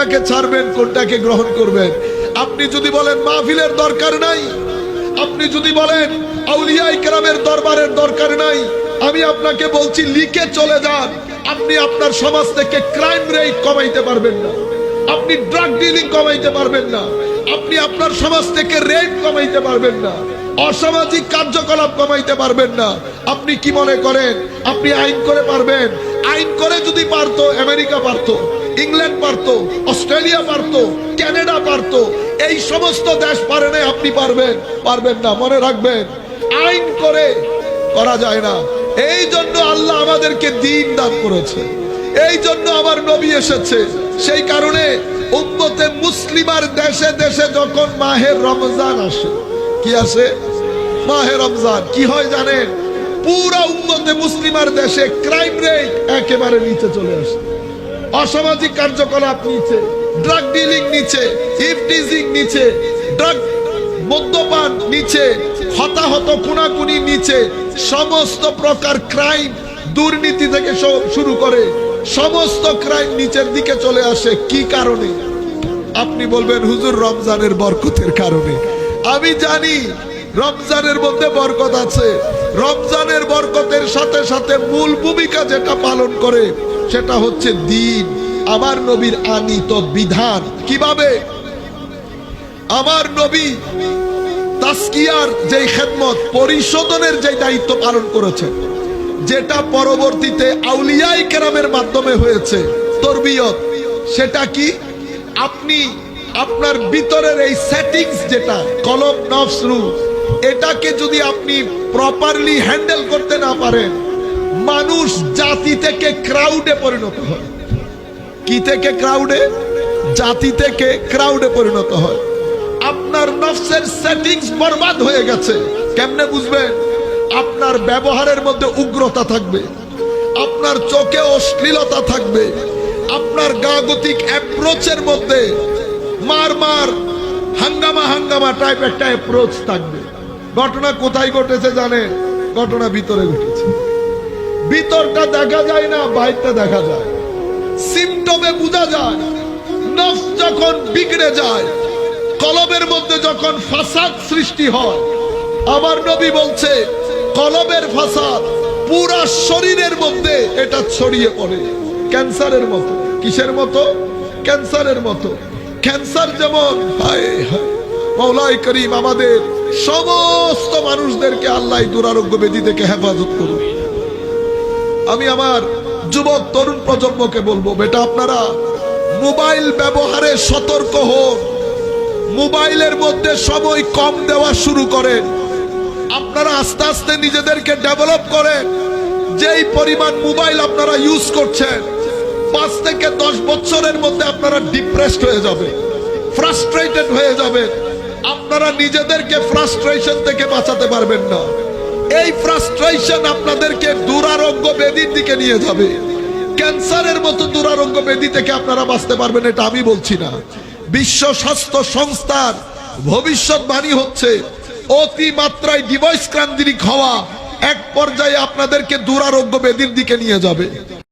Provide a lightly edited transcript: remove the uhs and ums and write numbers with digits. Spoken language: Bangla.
কোনটাকে ছাড়বেন, কোনটাকে গ্রহণ করবেন। আপনি যদি বলেন মাহফিলের দরকার নাই, আপনি যদি বলেন আউলিয়ায়ে কেরামের দরবারের দরকার নাই, আমি আপনাকে বলছি লিখে চলে যান। আপনি আপনার সমাজ থেকে ক্রাইম রেট কমাইতে পারবেন না, আপনি ড্রাগ ডিলিং কমাইতে পারবেন না, আপনি আপনার সমাজ থেকে রেপ কমাইতে পারবেন না, অসামাজিক কার্যকলাপ কমাইতে পারবেন না। আপনি কি মনে করেন আপনি আইন করে পারবেন? আইন করে যদি পারতো আমেরিকা পারতো, ইংল্যান্ড পারতো, অস্ট্রেলিয়া পারতো, কানাডা পারতো। এই সমস্ত দেশ পারে না, আপনি পারবেন? পারবেন না। মনে রাখবেন, আইন করে করা যায় না। এই জন্য আল্লাহ আমাদেরকে দ্বীন দান করেছে, এই জন্য আমার নবী এসেছে। সেই কারণে উম্মতে মুসলিমার দেশে দেশে যখন মাহে রমজান আসে, কি আসে? মাহে রমজান। কি হয় জানেন? পুরো উম্মতে মুসলিমার দেশে ক্রাইম রেট একেবারে নিচে চলে আসে, অসামাজিক কার্যকলাপ নিচে, ড্রাগ ডিলিং নিচে, ইফটিজিং নিচে, ড্রাগ মদ্যপান নিচে, হতাহত খুনাখুনি নিচে, সমস্ত প্রকার ক্রাইম, দুর্নীতি থেকে শুরু করে সমস্ত ক্রাইম নিচের দিকে চলে আসে। কি কারণে? আপনি বলবেন হুজুর রমজানের বরকতের কারণে। আমি জানি রমজানের মধ্যে বরকত আছে। রমজানের বরকতের সাথে সাথে মূল ভূমিকা যেটা পালন করে সেটা হচ্ছে দ্বীন, আমার নবীর আনীত বিধান। কিভাবে? আমার নবী তাসকিয়ার যে খেদমত, পরিশোধনের যে দায়িত্ব পালন করেছেন, যেটা পরবর্তীতে আউলিয়ায়ে কেরামের মাধ্যমে হয়েছে তরবিয়ত, সেটা কি? আপনি আপনার ভিতরের এই সেটিংস, যেটা কলব নফস রূহ, এটাকে যদি আপনি প্রপারলি হ্যান্ডেল করতে না পারেন, মানুষ জাতি থেকে ক্রাউডে পরিণত হয়। কি থেকে ক্রাউডে? জাতি থেকে ক্রাউডে পরিণত হয়। আপনার নফসের সেটিংস বরবাদ হয়ে গেছে। কেমনে বুঝবেন? আপনার ব্যবহারের মধ্যে উগ্রতা থাকবে, আপনার চোখে অশ্লীলতা থাকবে, আপনার গাগতিক অ্যাপ্রোচের মধ্যে মার মার হাঙ্গামা হাঙ্গামা টাইপ একটা অ্যাপ্রোচ থাকবে। ঘটনা কোথায় ঘটেছে জানেন? ঘটনা ভিতরে ঘটেছে। ভিতরটা দেখা যায় না, বাইরটা দেখা যায়। সিমটমে বোঝা যায়। নফস যখন বিগড়ে যায়, কলবের মধ্যে যখন ফাসাদ সৃষ্টি হয়, আমার নবী বলছে কলবের ফাসাদ পুরা শরীরের মধ্যে এটা ছড়িয়ে পড়ে ক্যান্সারের মতো। কিসের মতো? ক্যান্সারের মতো। ক্যান্সার যেমন, হায় হায়, মাওলাই করিম আমাদের সমস্ত মানুষদেরকে আল্লাহ দুরারোগ্য ব্যাধি থেকে হেফাজত করুন। আমি আমার যুবক তরুণ প্রজন্মকে বলবো, বেটা আপনারা মোবাইল ব্যবহারে সতর্ক হন। মোবাইলের মধ্যে সময় কম দেওয়া শুরু করেন। আপনারা আস্তে আস্তে নিজেদেরকে ডেভেলপ করেন। যেই পরিমাণ মোবাইল আপনারা ইউজ করছেন, 5 থেকে 10 বছরের মধ্যে আপনারা ডিপ্রেসড হয়ে যাবে, ফ্রাস্ট্রেটেড হয়ে যাবে। আপনারা নিজেদেরকে ফ্রাস্ট্রেশন থেকে বাঁচাতে পারবেন না। এই ফ্রাস্ট্রেশন আপনাদেরকে দুরারোগ্য ব্যাধির দিকে নিয়ে যাবে। ক্যান্সারের মতো দুরারোগ্য ব্যাধি থেকে আপনারা বাঁচতে পারবেন, এটা আমি বলছি না। বিশ্ব স্বাস্থ্য সংস্থার ভবিষ্যৎবাণী হচ্ছে অতিমাত্রায় ডিভাইস কেন্দ্রিক হওয়া এক পর্যায়ে আপনাদেরকে দুরারোগ্য ব্যাধির দিকে নিয়ে যাবে।